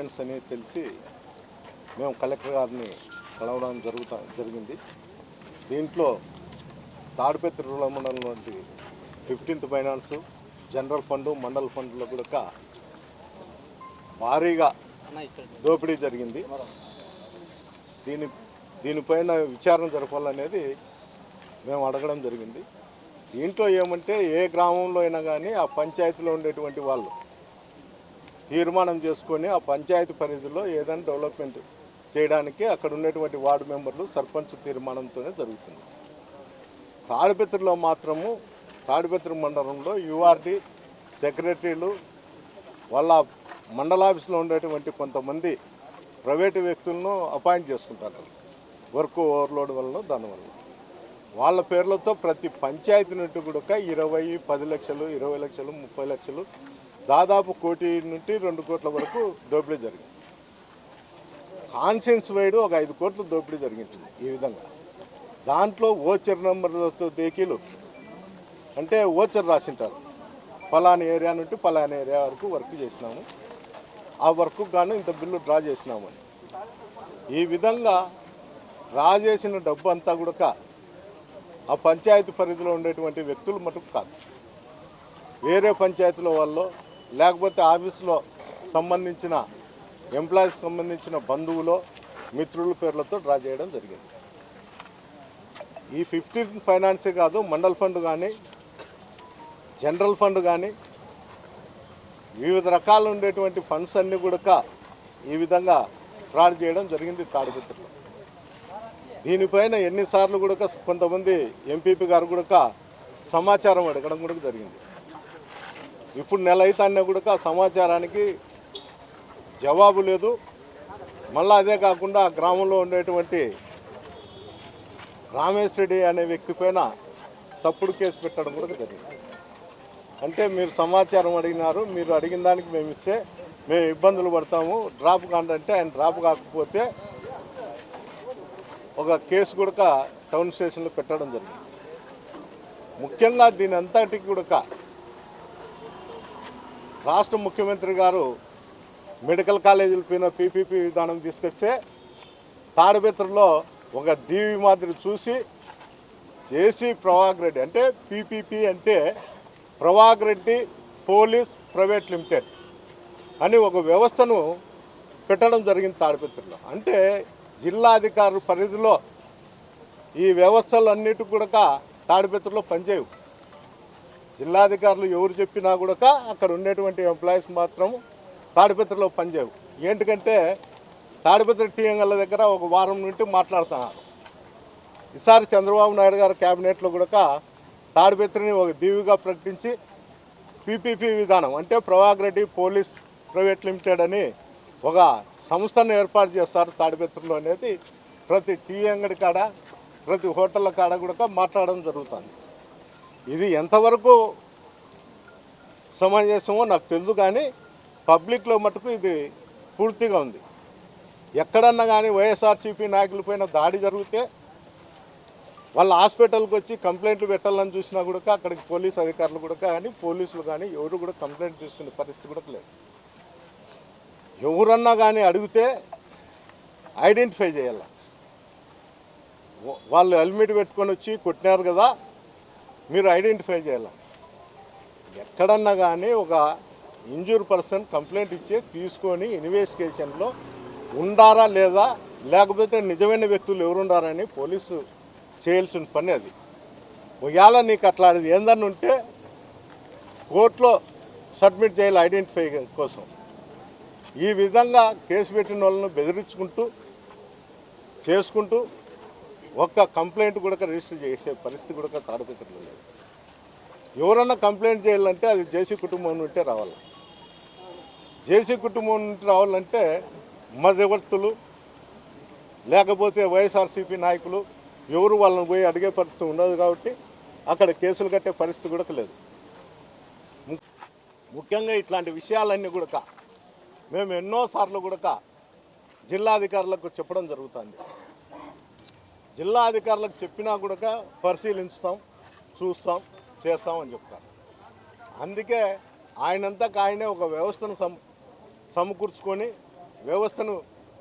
Finance అని తెలిసి మేము కలెక్టర్ గారిని కలవడం జరిగింది. దీంట్లో తాడిపత్రి రూరల్ మండలం నుండి 15th ఫైనాన్స్, జనరల్ ఫండ్, మండల ఫండ్లో కూడా భారీగా దోపిడీ జరిగింది. దీనిపైన విచారణ జరపాలనేది మేము అడగడం జరిగింది. దీంట్లో ఏమంటే ఏ గ్రామంలో అయినా కానీ ఆ పంచాయతీలో ఉండేటువంటి వాళ్ళు తీర్మానం చేసుకొని ఆ పంచాయతీ పరిధిలో ఏదైనా డెవలప్మెంట్ చేయడానికి అక్కడ ఉన్నటువంటి వార్డు మెంబర్లు సర్పంచ్ తీర్మానంతోనే జరుగుతుంది. తాడిపత్రిలో మాత్రము తాడిపత్రి మండలంలో యూఆర్డి సెక్రటరీలు వాళ్ళ మండలాఫీస్లో ఉండేటువంటి కొంతమంది ప్రైవేటు వ్యక్తులను అపాయింట్ చేసుకుంటారు. వర్క్ ఓవర్లోడ్ వల్ల దానివల్ల వాళ్ళ పేర్లతో ప్రతి పంచాయతీ నుండి కూడా 20, 10 లక్షలు, 20 లక్షలు, 30 లక్షలు, దాదాపు 1 కోటి నుండి 2 కోట్ల వరకు దోపిడీ జరిగింది. కాన్సెన్స్ వైడ్ ఒక 5 కోట్ల దోపిడీ జరిగింది. ఈ విధంగా దాంట్లో ఓచర్ నెంబర్లతో దేకీలు అంటే ఓచర్ రాసింటారు, ఫలాని ఏరియా నుండి ఫలాని ఏరియా వరకు వర్క్ చేసినాము, ఆ వర్క్ గాను ఇంత బిల్లు డ్రా చేసినామని. ఈ విధంగా డ్రా చేసిన డబ్బు అంతా కూడా ఆ పంచాయతీ పరిధిలో ఉండేటువంటి వ్యక్తులు మటుకు కాదు, వేరే పంచాయతీలో వాళ్ళు లేకపోతే ఆఫీసులో సంబంధించిన ఎంప్లాయీస్ సంబంధించిన బంధువులు, మిత్రుల పేర్లతో డ్రా చేయడం జరిగింది. ఈ 15th ఫైనాన్సే కాదు, మండల్ ఫండ్ కానీ, జనరల్ ఫండ్ కానీ, వివిధ రకాలు ఉండేటువంటి ఫండ్స్ అన్నీ కూడా ఈ విధంగా ఫ్రాడ్ చేయడం జరిగింది తాడిపత్రిలో. దీనిపైన ఎన్నిసార్లు కూడా కొంతమంది ఎంపీపీ గారు కూడా సమాచారం అడగడం కూడా జరిగింది. ఇప్పుడు నెల అయితేనే కూడా సమాచారానికి జవాబు లేదు. మళ్ళీ అదే కాకుండా గ్రామంలో ఉండేటువంటి రామేష్ రెడ్డి అనే వ్యక్తి పైన తప్పుడు కేసు పెట్టడం కూడా జరిగింది. అంటే మీరు సమాచారం అడిగినారు, మీరు అడిగిన దానికి మేము ఇస్తే మేము ఇబ్బందులు పడతాము, డ్రాప్ కాంటే ఆయన డ్రాప్ కాకపోతే ఒక కేసు కూడా టౌన్ స్టేషన్లో పెట్టడం జరిగింది. ముఖ్యంగా దీని అంతటికి కూడా రాష్ట్ర ముఖ్యమంత్రి గారు మెడికల్ కాలేజీల పైన పీపీపీ విధానం తీసుకొస్తే తాడిపత్రిలో ఒక దీవి మాదిరి చూసి జేసీ ప్రవాగ్ రెడ్డి అంటే పీపీపీ అంటే ప్రవాగ్ రెడ్డి పోలీస్ ప్రైవేట్ లిమిటెడ్ అని ఒక వ్యవస్థను పెట్టడం జరిగింది తాడిపత్రిలో. అంటే జిల్లా అధికారుల పరిధిలో ఈ వ్యవస్థలన్నిటి కూడా తాడిపత్రిలో పనిచేయవు. జిల్లాధికారులు ఎవరు చెప్పినా కూడా అక్కడ ఉండేటువంటి ఎంప్లాయీస్ మాత్రం తాడిపత్రిలో పనిచేయవు. ఏంటంటే తాడిపత్రి టీఎంఎల్ దగ్గర ఒక వారం నుండి మాట్లాడుతున్నారు. ఈసారి చంద్రబాబు నాయుడు గారు క్యాబినెట్లో కూడా తాడిపత్రిని ఒక దీవిగా ప్రకటించి పీపీపీ విధానం అంటే ప్రవాగ్ రెడ్డి పోలీస్ ప్రైవేట్ లిమిటెడ్ అని ఒక సంస్థను ఏర్పాటు చేస్తారు తాడిపత్రిలో అనేది ప్రతి టీ అంగడి కాడ, ప్రతి హోటళ్ళ కాడ కూడా మాట్లాడడం జరుగుతుంది. ఇది ఎంతవరకు సమంజసమో నాకు తెలుసు, కానీ పబ్లిక్లో మటుకు ఇది పూర్తిగా ఉంది. ఎక్కడన్నా కానీ వైఎస్ఆర్సీపీ నాయకులపైన దాడి జరిగితే వాళ్ళ హాస్పిటల్కి వచ్చి కంప్లైంట్లు పెట్టాలని చూసినా కూడా అక్కడికి పోలీస్ అధికారులు కూడా కానీ పోలీసులు కానీ ఎవరు కూడా కంప్లైంట్ తీసుకునే పరిస్థితి కూడా లేదు. ఎవరన్నా కానీ అడిగితే ఐడెంటిఫై చేయాలి. వాళ్ళు హెల్మెట్ పెట్టుకొని వచ్చి కొట్టినారు కదా, మీరు ఐడెంటిఫై చేయాలి. ఎక్కడన్నా కానీ ఒక ఇంజూర్ పర్సన్ కంప్లైంట్ ఇచ్చి తీసుకొని ఇన్వెస్టిగేషన్లో ఉండారా లేదా, లేకపోతే నిజమైన వ్యక్తులు ఎవరుండారని పోలీసు చేయాల్సిన పని అది. ఒకవేళ నీకు అట్లాంటిది ఏందన్నా ఉంటే కోర్టులో సబ్మిట్ చేయాలి ఐడెంటిఫై కోసం. ఈ విధంగా కేసు పెట్టిన వాళ్ళను బెదిరించుకుంటూ చేసుకుంటూ ఒక్క కంప్లైంట్ కూడా రిజిస్టర్ చేసే పరిస్థితి కూడా తాడిపత్రిలో లేదు. ఎవరన్నా కంప్లైంట్ చేయాలంటే అది జేసీ కుటుంబం నుంటే రావాలి. జేసీ కుటుంబం నుండి రావాలంటే మధ్యవర్తులు లేకపోతే వైఎస్ఆర్సీపీ నాయకులు ఎవరు వాళ్ళని పోయి అడిగే పరిస్థితి ఉండదు. కాబట్టి అక్కడ కేసులు కట్టే పరిస్థితి కూడా లేదు. ముఖ్యంగా ఇట్లాంటి విషయాలన్నీ కూడా మేము ఎన్నోసార్లు కూడా జిల్లా అధికారులకు చెప్పడం జరుగుతుంది. జిల్లా అధికారులకు చెప్పినా కూడా పరిశీలించుతాం, చూస్తాం, చేస్తామని చెప్తారు. అందుకే ఆయనంతకు ఆయనే ఒక వ్యవస్థను సమకూర్చుకొని వ్యవస్థను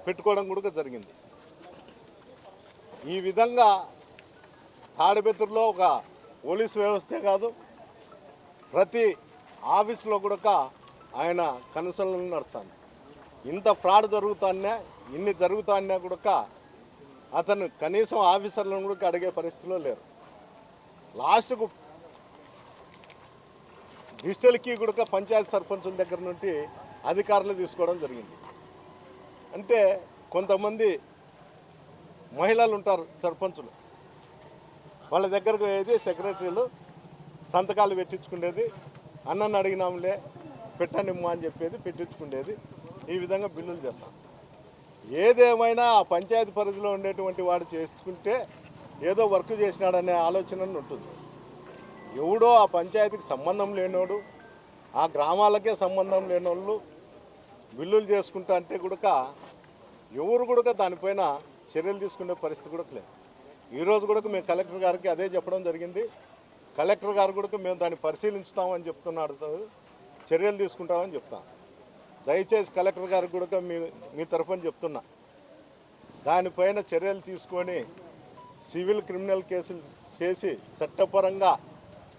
పెట్టుకోవడం కూడా జరిగింది. ఈ విధంగా తాడిపత్రిలో ఒక పోలీసు వ్యవస్థే కాదు, ప్రతి ఆఫీసులో కూడా ఆయన కనుసలను నడుస్తుంది. ఇంత ఫ్రాడ్ జరుగుతానే, ఇన్ని జరుగుతానే కూడా అతను కనీసం ఆఫీసర్లను కూడా అడిగే పరిస్థితిలో లేరు. లాస్ట్కు డిజిటల్కి కూడా పంచాయతీ సర్పంచుల దగ్గర నుండి అధికారులు తీసుకోవడం జరిగింది. అంటే కొంతమంది మహిళలు ఉంటారు సర్పంచులు, వాళ్ళ దగ్గరకు పోయేది సెక్రటరీలు సంతకాలు పెట్టించుకునేది, అన్నను అడిగినాంలే పెట్టనిమ్మా అని చెప్పేది, పెట్టించుకునేది. ఈ విధంగా బిల్లులు చేస్తాం. ఏదేమైనా ఆ పంచాయతీ పరిధిలో ఉండేటువంటి వాడు చేసుకుంటే ఏదో వర్క్ చేసినాడనే ఆలోచన ఉంటుంది. ఎవడో ఆ పంచాయతీకి సంబంధం లేనోడు, ఆ గ్రామాలకే సంబంధం లేనోళ్ళు బిల్లులు చేసుకుంటా అంటే కూడా ఎవరు కూడా దానిపైన చర్యలు తీసుకునే పరిస్థితి కూడా లేదు. ఈరోజు కూడా మేము కలెక్టర్ గారికి అదే చెప్పడం జరిగింది. కలెక్టర్ గారు కూడా మేము దాన్ని పరిశీలించుతామని చెప్తున్నాడు, చర్యలు తీసుకుంటామని చెప్తాం. దయచేసి కలెక్టర్ గారికి కూడా మీ తరఫున చెప్తున్నా, దానిపైన చర్యలు తీసుకొని సివిల్ క్రిమినల్ కేసులు చేసి చట్టపరంగా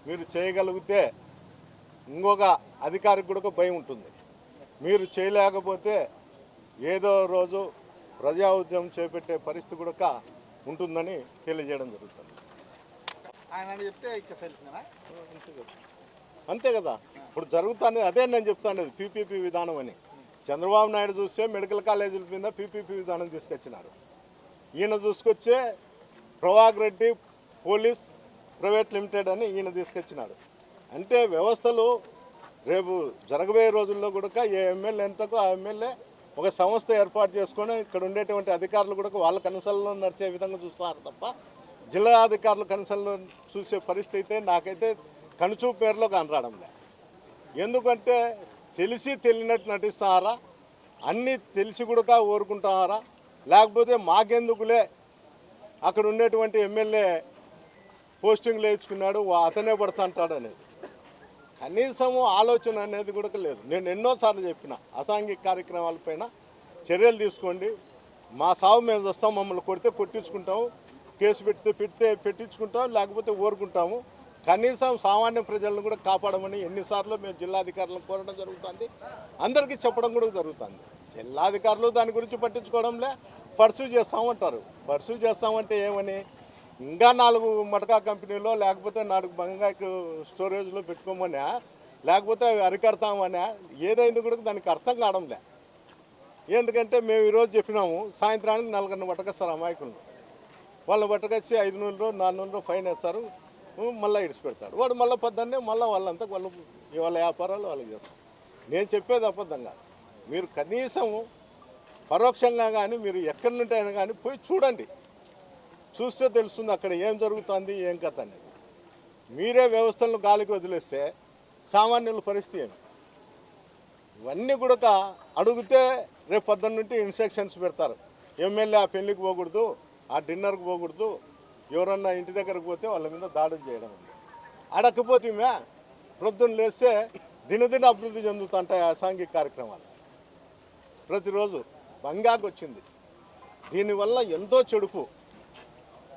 మీరు చేయగలిగితే ఇంకొక అధికారికి కూడా భయం ఉంటుంది. మీరు చేయలేకపోతే ఏదో రోజు ప్రజా ఉద్యమం చేపట్టే పరిస్థితి కూడా ఉంటుందని తెలియజేయడం జరుగుతుంది. అంతే కదా ఇప్పుడు జరుగుతుంది. అదే నేను చెప్తాను, పీపీపీ విధానం అని. చంద్రబాబు నాయుడు చూస్తే మెడికల్ కాలేజీల మీద పీపీపీ విధానం తీసుకొచ్చినాడు. ఈయన చూసుకొచ్చే ప్రవాగ్ రెడ్డి పోలీస్ ప్రైవేట్ లిమిటెడ్ అని ఈయన తీసుకొచ్చినాడు. అంటే వ్యవస్థలు రేపు జరగబోయే రోజుల్లో కూడా ఏ ఎమ్మెల్యే ఎంతకో ఆ ఎమ్మెల్యే ఒక సంస్థ ఏర్పాటు చేసుకొని ఇక్కడ ఉండేటువంటి అధికారులు కూడా వాళ్ళ కనసల్లో నడిచే విధంగా చూస్తున్నారు తప్ప జిల్లా అధికారులు కనసల్లో చూసే పరిస్థితి అయితే నాకైతే కనుచూపు పేరులో కనరాడంలే. ఎందుకంటే తెలిసి తెలియనట్టు నటిస్తారా, అన్నీ తెలిసి కూడా ఊరుకుంటారా, లేకపోతే మాకెందుకులే అక్కడ ఉండేటువంటి ఎమ్మెల్యే పోస్టింగ్లు వేయించుకున్నాడు అతనే పడుతుంటాడు అనేది కనీసము ఆలోచన అనేది కూడా లేదు. నేను ఎన్నోసార్లు చెప్పిన అసాంఘిక కార్యక్రమాలపైన చర్యలు తీసుకోండి, మా సాగు మేము వస్తాం, మమ్మల్ని కొడితే కొట్టించుకుంటాము, కేసు పెడితే పెట్టించుకుంటాం, లేకపోతే ఊరుకుంటాము. కనీసం సామాన్య ప్రజలను కూడా కాపాడమని ఎన్నిసార్లు మేము జిల్లాధికారులను కోరడం జరుగుతుంది, అందరికీ చెప్పడం కూడా జరుగుతుంది. జిల్లాధికారులు దాని గురించి పట్టించుకోవడంలే, పర్సూ చేస్తామంటారు. పర్సూ చేస్తామంటే ఏమని, ఇంకా 4 మటకా కంపెనీలో లేకపోతే 4 బంగాకు స్టోరేజ్లో పెట్టుకోమన్నా, లేకపోతే అవి అరికడతామన్నా, ఏదైంది కూడా దానికి అర్థం కావడంలే. ఎందుకంటే మేము ఈరోజు చెప్పినాము, సాయంత్రానికి 4 పట్టకొస్తారు అమాయకులను, వాళ్ళని పట్టకొచ్చి 500 400 ఫైన్ వేస్తారు, మళ్ళీ ఇడిచిపెడతాడు వాడు. మళ్ళీ పొద్దున్నే మళ్ళీ వాళ్ళంతా వాళ్ళ వ్యాపారాలు వాళ్ళకి చేస్తారు. నేను చెప్పేది అబద్ధం కాదు. మీరు కనీసం పరోక్షంగా కానీ మీరు ఎక్కడి నుండి అయినా కానీ పోయి చూడండి, చూస్తే తెలుస్తుంది అక్కడ ఏం జరుగుతుంది ఏం కథ అనేది. మీరే వ్యవస్థలను గాలికి వదిలేస్తే సామాన్యుల పరిస్థితి ఏమి? ఇవన్నీ కూడా అడిగితే రేపు పొద్దున్న నుండి ఇన్స్ట్రక్షన్స్ పెడతారు. ఎమ్మెల్యే ఆ పెళ్ళికి పోకూడదు, ఆ డిన్నర్కి పోకూడదు, ఎవరన్నా ఇంటి దగ్గరకు పోతే వాళ్ళ మీద దాడులు చేయడం. అడగకపోతే ప్రొద్దున లేస్తే దినదిన అభివృద్ధి చెందుతుంటాయి అసాంఘిక కార్యక్రమాలు. ప్రతిరోజు బంగాకు వచ్చింది, దీనివల్ల ఎంతో చెడుపు.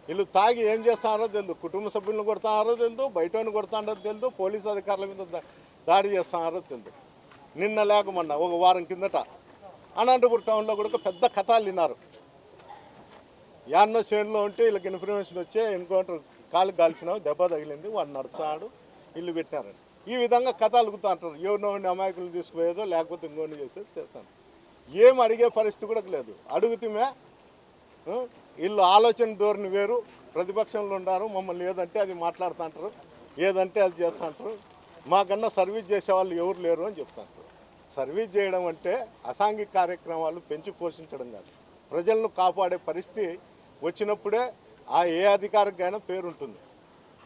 వీళ్ళు తాగి ఏం చేస్తున్నారో తెలియదు, కుటుంబ సభ్యులను కొడుతున్నారో తెలియదు, బయటని కొడుతున్నారో తెలియదు, పోలీసు అధికారుల మీద దాడి చేస్తున్నారో తెలియదు. నిన్న లేకమన్నా ఒక వారం కిందట అనంతపురం టౌన్లో కూడా పెద్ద కథలు విన్నారు. యాన్నో చేనులో ఉంటే వీళ్ళకి ఇన్ఫర్మేషన్ వచ్చే ఎన్కౌంటర్ కాలు కాల్చినావు, దెబ్బ తగిలింది, వాడు నడుచాడు, ఇల్లు పెట్టారని ఈ విధంగా కథ అలుగుతూ అంటారు. ఎవరినో అమాయకులు తీసుకుపోయేదో లేకపోతే ఇంకోని చేసేది చేస్తాను. ఏం అడిగే పరిస్థితి కూడా లేదు. అడుగుతే వీళ్ళు ఆలోచన ధోరణి వేరు, ప్రతిపక్షంలో ఉన్నారు, మమ్మల్ని ఏదంటే అది మాట్లాడుతుంటారు, ఏదంటే అది చేస్తుంటారు. మాకన్నా సర్వీస్ చేసేవాళ్ళు ఎవరు లేరు అని చెప్తాంటారు. సర్వీస్ చేయడం అంటే అసాంఘిక కార్యక్రమాలు పెంచి పోషించడం కాదు, ప్రజలను కాపాడే పరిస్థితి వచ్చినప్పుడే ఆ ఏ అధికారికైనా పేరుంటుంది.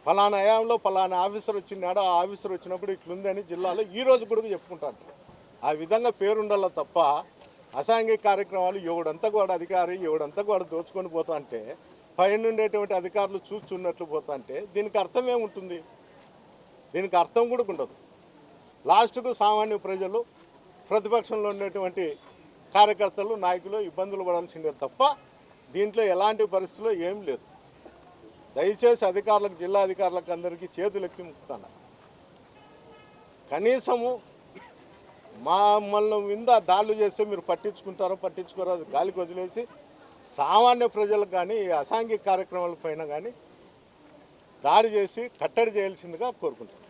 ఫలానా హయాంలో ఫలానా ఆఫీసర్ వచ్చినాడు, ఆ ఆఫీసర్ వచ్చినప్పుడు ఇట్లుందని జిల్లాలో ఈ రోజు కూడా చెప్పుకుంటారు. ఆ విధంగా పేరుండాల తప్ప అసాంఘిక కార్యక్రమాలు ఎవడంతా కూడా అధికారి ఎవడంతా కూడా దోచుకొని పోతా అంటే పైన ఉండేటువంటి అధికారులు చూస్తున్నట్లు పోతా అంటే దీనికి అర్థం ఏముంటుంది? దీనికి అర్థం కూడా ఉండదు. లాస్ట్కు సామాన్య ప్రజలు, ప్రతిపక్షంలో ఉండేటువంటి కార్యకర్తలు నాయకులు ఇబ్బందులు పడాల్సిందే తప్ప దీంట్లో ఎలాంటి పరిస్థితుల్లో ఏం లేదు. దయచేసి అధికారులకు, జిల్లా అధికారులకు అందరికీ చేతులు ఎక్కి ముక్కుతాను. కనీసము మమ్మల్ని మీద దాడులు చేస్తే మీరు పట్టించుకుంటారో పట్టించుకోరో అది గాలికి వదిలేసి సామాన్య ప్రజలకు కానీ అసాంఘిక కార్యక్రమాల పైన కానీ దాడి చేసి కట్టడి చేయాల్సిందిగా కోరుకుంటారు.